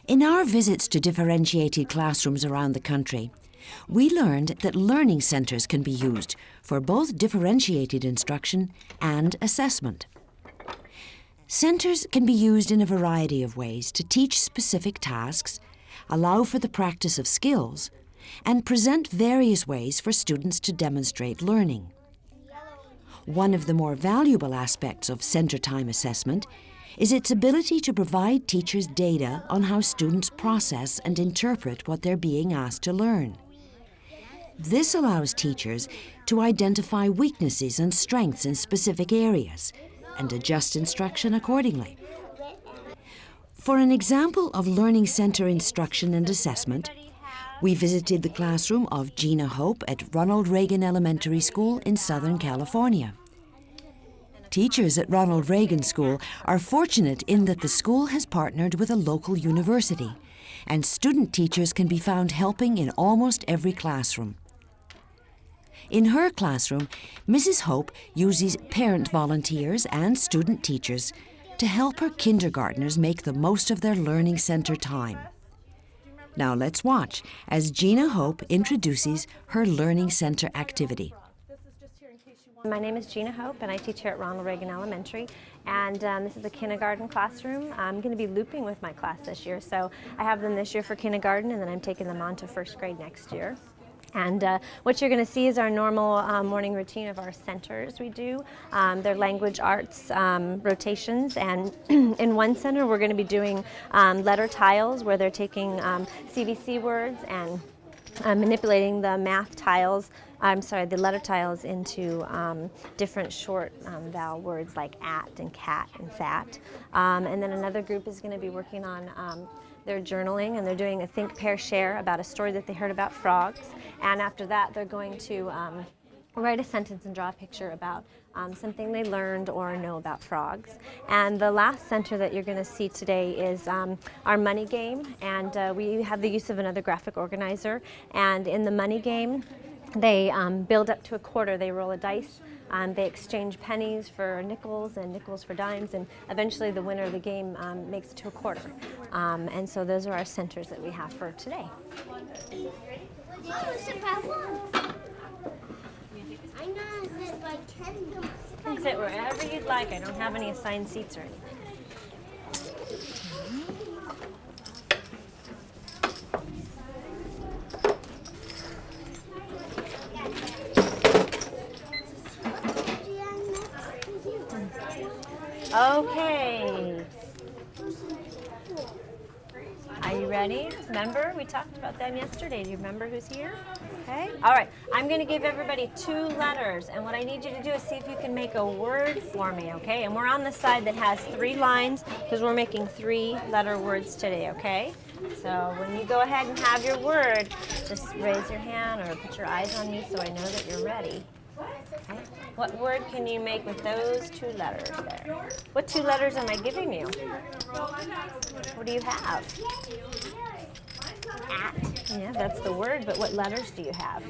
In our visits to differentiated classrooms around the country, we learned that learning centres can be used for both differentiated instruction and assessment. Centres can be used in a variety of ways to teach specific tasks, allow for the practice of skills, and present various ways for students to demonstrate learning. One of the more valuable aspects of centre time assessment is its ability to provide teachers data on how students process and interpret what they're being asked to learn. This allows teachers to identify weaknesses and strengths in specific areas and adjust instruction accordingly. For an example of learning centre instruction and assessment, we visited the classroom of Gina Hope at Ronald Reagan Elementary School in Southern California. Teachers at Ronald Reagan School are fortunate in that the school has partnered with a local university, and student teachers can be found helping in almost every classroom. In her classroom, Mrs. Hope uses parent volunteers and student teachers to help her kindergartners make the most of their learning centre time. Now let's watch as Gina Hope introduces her learning centre activity. My name is Gina Hope, and I teach here at Ronald Reagan Elementary, and this is a kindergarten classroom. I'm going to be looping with my class this year, so I have them this year for kindergarten, and then I'm taking them on to first grade next year. And what you're going to see is our normal morning routine of our centers we do. They're language arts rotations, and in one center we're going to be doing letter tiles where they're taking CVC words and manipulating the the letter tiles into different short vowel words like at and cat and sat. And then another group is going to be working on their journaling, and they're doing a think, pair, share about a story that they heard about frogs. And after that, they're going to write a sentence and draw a picture about something they learned or know about frogs. And the last center that you're going to see today is our money game, and we have the use of another graphic organizer. And in the money game, they build up to a quarter. They roll a dice. They exchange pennies for nickels and nickels for dimes, and eventually the winner of the game makes it to a quarter. And so those are our centers that we have for today. You can sit wherever you'd like. I don't have any assigned seats or anything. Okay. Are you ready? Remember, we talked about them yesterday. Do you remember who's here? Okay. All right. I'm going to give everybody 2 letters, and what I need you to do is see if you can make a word for me, okay? And we're on the side that has 3 lines because we're making 3-letter words today, okay? So when you go ahead and have your word, just raise your hand or put your eyes on me so I know that you're ready. Okay. What word can you make with those 2 letters there? What 2 letters am I giving you? What do you have? At. Yeah, that's the word, but what letters do you have?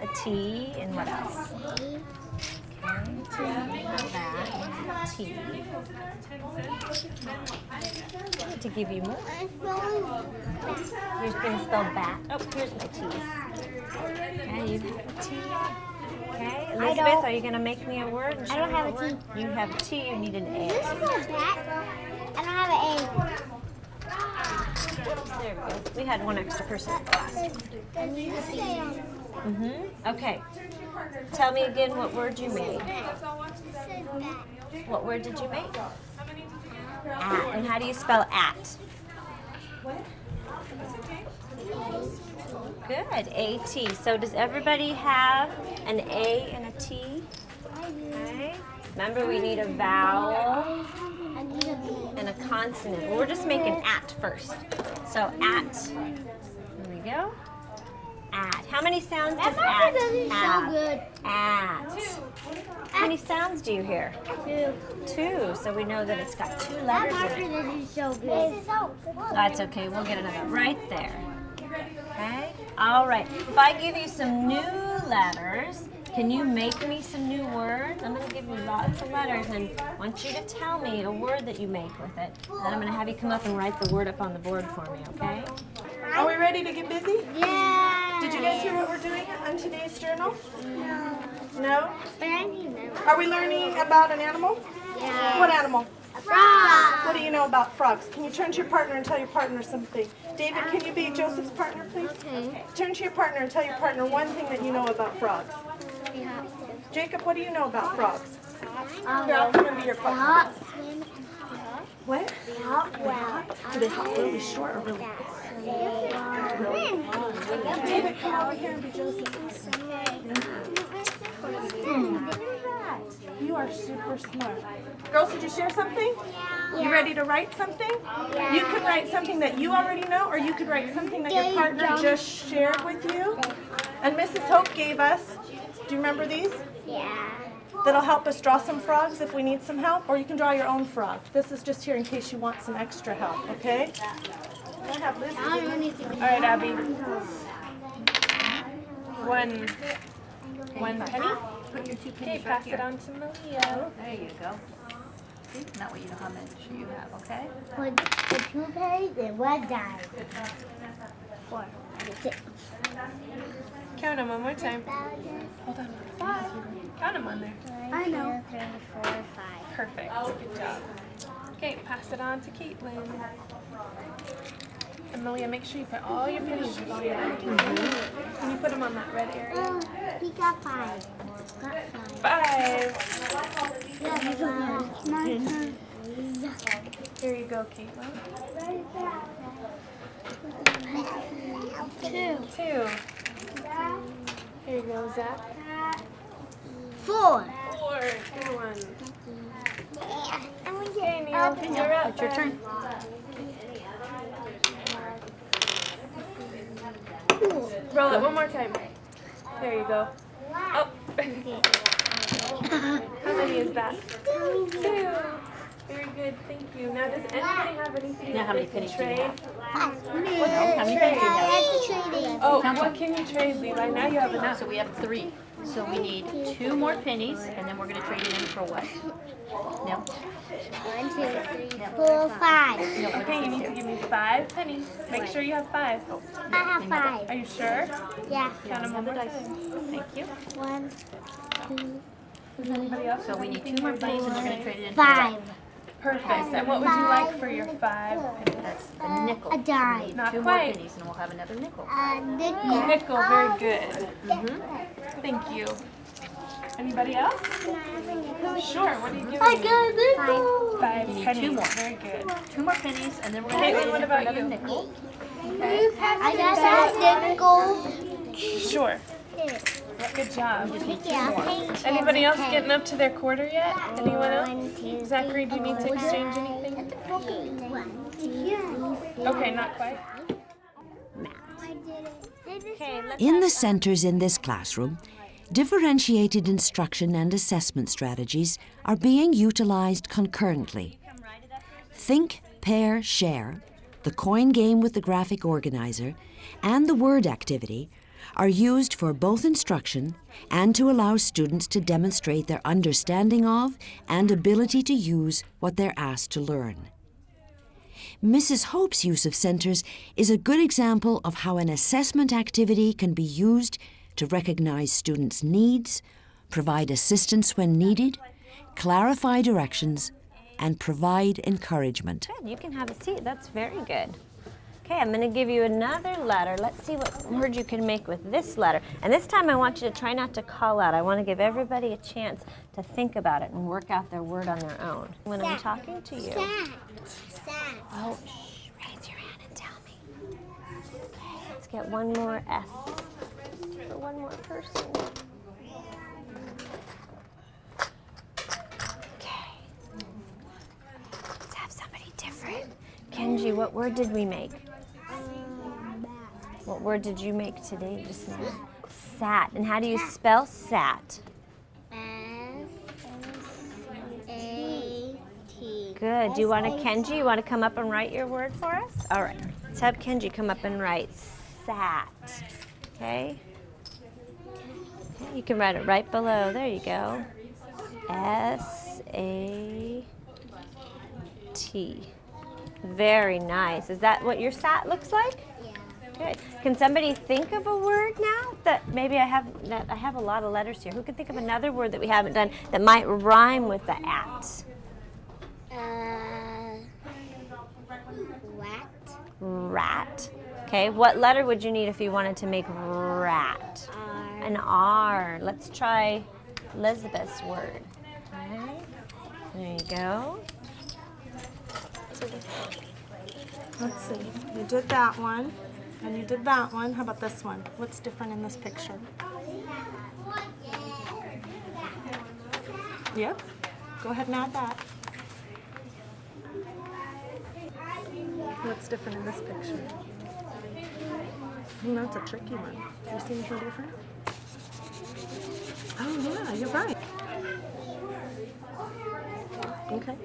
A T, and what else? That. T. To give you more. You're going to spell bat. Oh, here's my T's. Okay, you have a T. Okay, Elizabeth, are you going to make me a word? I don't have a T. You have a T, you need an A. This is a bat. I don't have an There we go. We had one extra person in class. Okay. Tell me again what word you made. What word did you make? At. And how do you spell at? Good. A-T. So does everybody have an A and a T? Okay. Remember, we need a vowel and a consonant. Well, we're just making at first. So at. Here we go. At. How many sounds does at have? So good. At. How many sounds do you hear? 2. So we know that it's got 2 letters in it. That is so good. That's okay. We'll get another right there. Okay. All right. If I give you some new letters, Can you make me some new words? I'm going to give you lots of letters and I want you to tell me a word that you make with it. Then I'm going to have you come up and write the word up on the board for me, okay? Are we ready to get busy? Yeah. Did you guys hear what we're doing on today's journal? No. No? But I need them. Are we learning about an animal? Yeah. What animal? A frog. What do you know about frogs? Can you turn to your partner and tell your partner something? David, can you be Joseph's partner, please? Okay. Turn to your partner and tell your partner one thing that you know about frogs. Jacob, what do you know about frogs? Here, I'll come and be your partner. What? Do they hop really short or really David, come over here and be Joseph. You are super smart. Girls, did you share something? You ready to write something? You could write something that you already know, or you could write something that your partner just shared with you. And Mrs. Hope gave us, do you remember these? Yeah. That'll help us draw some frogs if we need some help, or you can draw your own frog. This is just here in case you want some extra help, okay? I have Liz. All right, Abby. One penny. Put your 2 Okay, pennies right pass here. it on to Malia. There you go. See? That way you know how much you have, okay? For 2 pennies and 1 dime. 4, 6. Count them one more time. Hold on. 5. Count them on there. I know. 3, 4, 5. Perfect. Good job. Okay, pass it on to Caitlin. And Malia, make sure you put all your pennies in there. Can you put them on that red area? Oh, he got 5. Got 5. 5. Yeah, he's a My turn. Here you go, Caitlin. 2. 2. Here you go, Zach. 4. 4. Good one. I'm going to Okay, Neil, you're up. It's your turn. Roll it one more time. There you go. Oh. How many is that? 2. Very good, thank you. Now, does anybody have anything Now, that how many they can pennies do you trade? How many pennies do you have? Oh, what can you trade, Levi? Now you have enough. So we have 3. So we need 2 more pennies, and then we're going to trade it in for what? No? 1, 2, 3, 4, 5. No, what Okay, you is need this to here? give me 5 pennies. Make sure you have 5. I have 5. Are you sure? Yeah. Count them one more Dice. time. Thank you. 1, 2, Does anybody else? So we need 2 more pennies, and we're going to trade it in for 5. what? Perfect. And what would you like for your 5 pennies? That's a nickel. A dime. So we Not need 2 more quite. pennies, and we'll have another nickel. Nickel. Nickel, very good. Thank you. Anybody else? Sure. What are you giving I me? got a nickel. 5 You need pennies. 2 more. Very good. 2 more pennies, and then we're going to Caitlin, trade it what in for about another you? nickel. I got a nickel. Sure. Good job. Just need 2 Yeah. more. Anybody else getting up to their quarter yet? Anyone else? 1, 2, Zachary, do you need to exchange anything? 1, 2, 3. Okay, not quite. Okay, let's In the centers in this classroom, differentiated instruction and assessment strategies are being utilized concurrently. Think, Pair, Share, the coin game with the graphic organizer, and the word activity are used for both instruction and to allow students to demonstrate their understanding of and ability to use what they're asked to learn. Mrs. Hope's use of centers is a good example of how an assessment activity can be used to recognize students' needs, provide assistance when needed, clarify directions, and provide encouragement. Good. You can have a seat. That's very good. Okay, I'm going to give you another letter. Let's see what word you can make with this letter. And this time I want you to try not to call out. I want to give everybody a chance to think about it and work out their word on their own when I'm talking to you. Sat. Oh, shh. Raise your hand and tell me. Okay, let's get one more S for one more person. Okay. Let's have somebody different. Kenji, what word did we make? What word did you make today just now? Sat. And how do you spell sat? S-A-T. Good. Do you want to, Kenji, you want to come up and write your word for us? All right. Let's have Kenji come up and write sat. Okay? Okay. You can write it right below. There you go. S-A-T. Very nice. Is that what your sat looks like? Yeah. Good. Can somebody think of a word now that maybe I have a lot of letters here. Who can think of another word that we haven't done that might rhyme with the at? Rat. Rat. Okay, what letter would you need if you wanted to make rat? R. An R. Let's try Elizabeth's word. Okay. There you go. Let's see. You did that one, and you did that one. How about this one? What's different in this picture? Yep. Go ahead and add that. What's different in this picture? That's a tricky one. Do you see anything different? Oh yeah, you're right. Okay.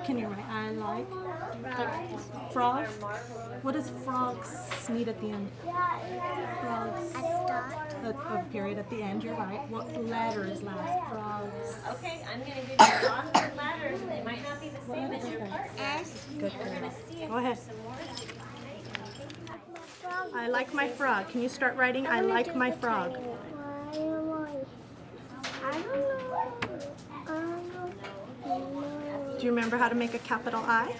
Can you write I like frogs? What does frogs need at the end? Frogs. A period at the end, you're right. What letter is last? Frogs. Okay, I'm going to give you lots of letters. They might not be the same as your part. S. Good for you. Go ahead. I like my frog. Can you start writing I like my frog? Do you remember how to make a capital I?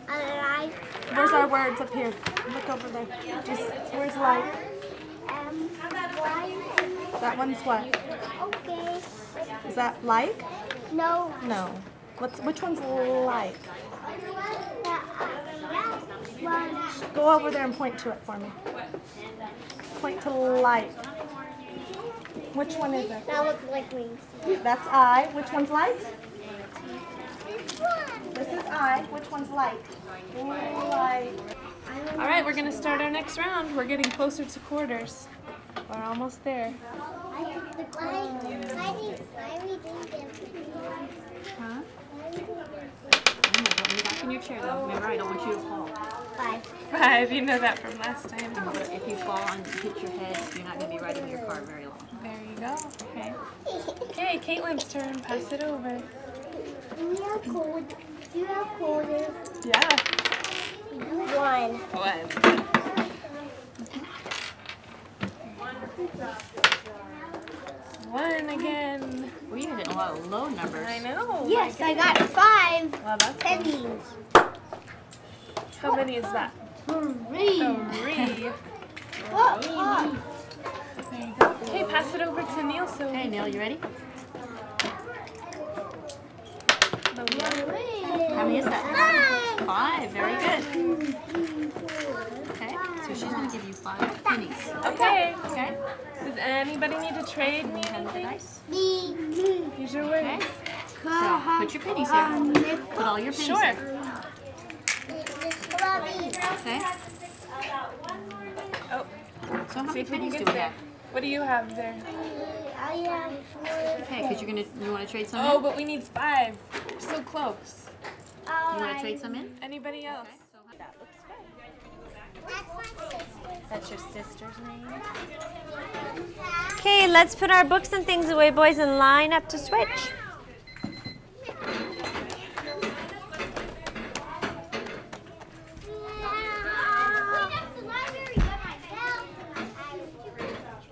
I like. Where's our words up here? Look over there. Where's like? That one's what? Okay. Is that like? No. No. Which one's like? One. Go over there and point to it for me. Point to like. Which one is it? That looks like wings. That's I. Which one's like? This one. This is I. Which one's like? Like. All right, we're gonna start our next round. We're getting closer to quarters. We're almost there. Why we do them? Huh? Get back in your chair though. Remember, I don't want you to fall. 5. 5, you know that from last time. But if you fall and hit your head, you're not going to be riding your car very long. There you go. Okay. Okay, Caitlin's turn. Pass it over. You have code. You have code. Yeah. 1. 1 again. Well, you're getting a lot of low numbers. I know. Yes, I got 5 Well, that's pennies. how many is that? 3. 3. Oh, There you go. Okay, pass it over to Neil. So Okay, Neil, you ready? How many is that? 5. Very good. Okay, so she's going to give you 5 pennies. okay. Okay? Does anybody need to trade me Hand the anything? dice. Use your Okay. words. So put your pennies here. Put all your pennies Sure. here. Okay? Oh, So how see many if we can pennies do get we there. have? What do you have there? I have 4. Okay, because you want to trade some Oh, in? but we need 5. We're so close. You want to trade some in? Anybody else? That looks good. That's my sister. That's your sister's name? Okay, let's put our books and things away, boys, and line up to switch.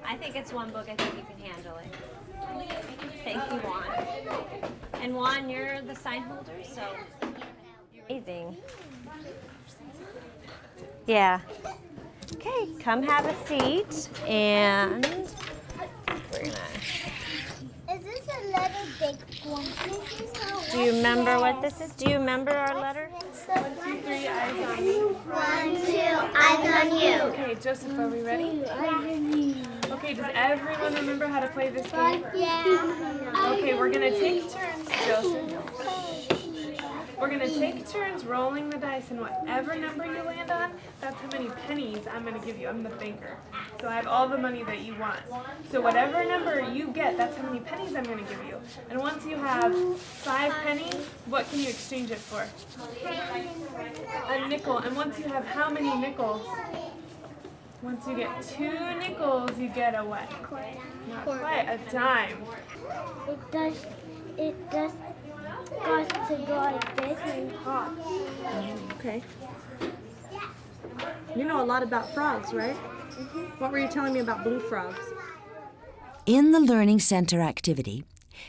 I think it's one book. I think you can handle it. Thank you, Juan. And Juan, you're the sign holder, so amazing. Yeah. Okay, come have a seat, and we're gonna. Is this a little big one? Do you remember what this is? Do you remember our letter? 1, 2, 3, eyes on me. 1, 2, eyes on you. Okay, Joseph, are we ready? Okay, does everyone remember how to play this game? Yeah. Okay, we're gonna take turns, Joseph. We're gonna take turns rolling the dice, and whatever number you land on, that's how many pennies I'm gonna give you. I'm the banker. So I have all the money that you want. So whatever number you get, that's how many pennies I'm gonna give you. And once you have 5 pennies, what can you exchange it for? A nickel. And once you have how many nickels? Once you get 2 nickels, you get a what? Not quite, a dime. It does cost to go like this and hop. Okay. You know a lot about frogs, right? What were you telling me about blue frogs? In the Learning Center activity,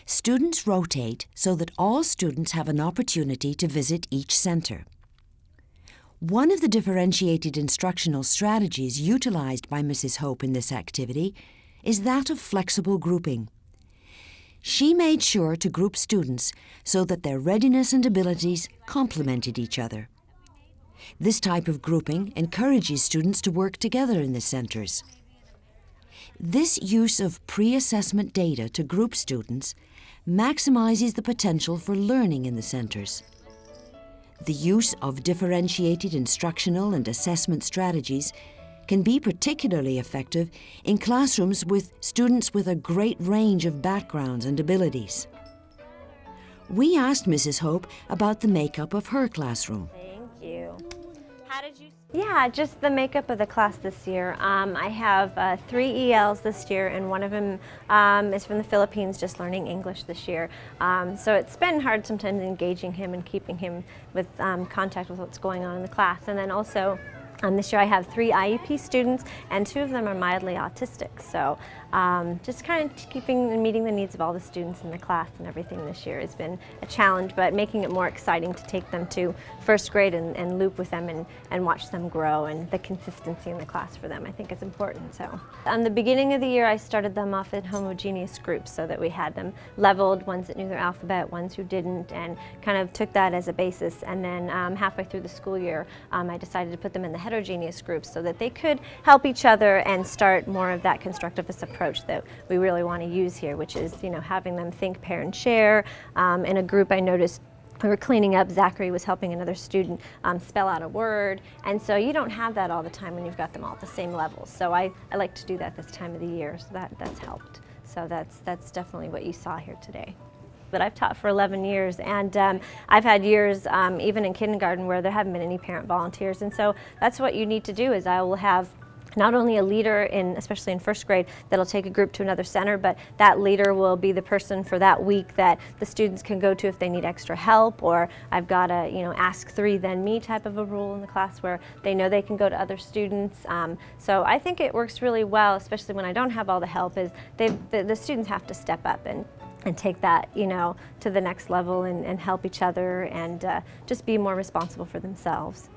students rotate so that all students have an opportunity to visit each center. One of the differentiated instructional strategies utilized by Mrs. Hope in this activity is that of flexible grouping. She made sure to group students so that their readiness and abilities complemented each other. This type of grouping encourages students to work together in the centers. This use of pre-assessment data to group students maximizes the potential for learning in the centers. The use of differentiated instructional and assessment strategies can be particularly effective in classrooms with students with a great range of backgrounds and abilities. We asked Mrs. Hope about the makeup of her classroom. Thank you. How did you? Yeah, just the makeup of the class this year. I have 3 ELs this year, and one of them is from the Philippines, just learning English this year. So it's been hard sometimes engaging him and keeping him with contact with what's going on in the class. And then also, this year I have 3 IEP students, and 2 of them are mildly autistic. So just kind of keeping and meeting the needs of all the students in the class and everything this year has been a challenge, but making it more exciting to take them to first grade and loop with them and watch them grow, and the consistency in the class for them I think is important. So on the beginning of the year I started them off in homogeneous groups so that we had them leveled, ones that knew their alphabet, ones who didn't, and kind of took that as a basis. And then halfway through the school year I decided to put them in the heterogeneous groups so that they could help each other and start more of that constructivist approach that we really want to use here, which is, you know, having them think, pair, and share. In a group I noticed we were cleaning up, Zachary was helping another student spell out a word, and so you don't have that all the time when you've got them all at the same level. So I like to do that this time of the year, so that's helped. So that's definitely what you saw here today. But I've taught for 11 years, and I've had years even in kindergarten where there haven't been any parent volunteers, and so that's what you need to do. Is I will have not only a leader, especially in first grade, that'll take a group to another center, but that leader will be the person for that week that the students can go to if they need extra help, or I've got a ask 3 then me type of a rule in the class where they know they can go to other students. So I think it works really well, especially when I don't have all the help, is the students have to step up and take that to the next level and help each other and just be more responsible for themselves.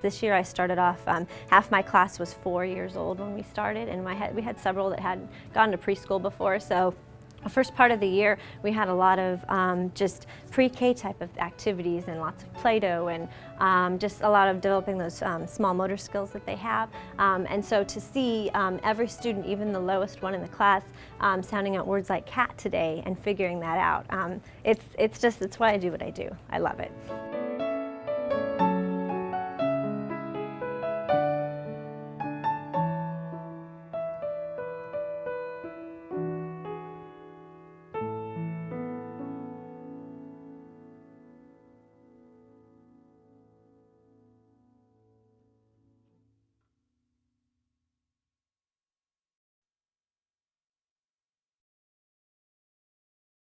This year I started off, half my class was 4 years old when we started, and we had several that hadn't gone to preschool before. So the first part of the year we had a lot of just pre-K type of activities and lots of Play-Doh and just a lot of developing those small motor skills that they have. And so to see every student, even the lowest one in the class, sounding out words like cat today and figuring that out, it's why I do what I do. I love it.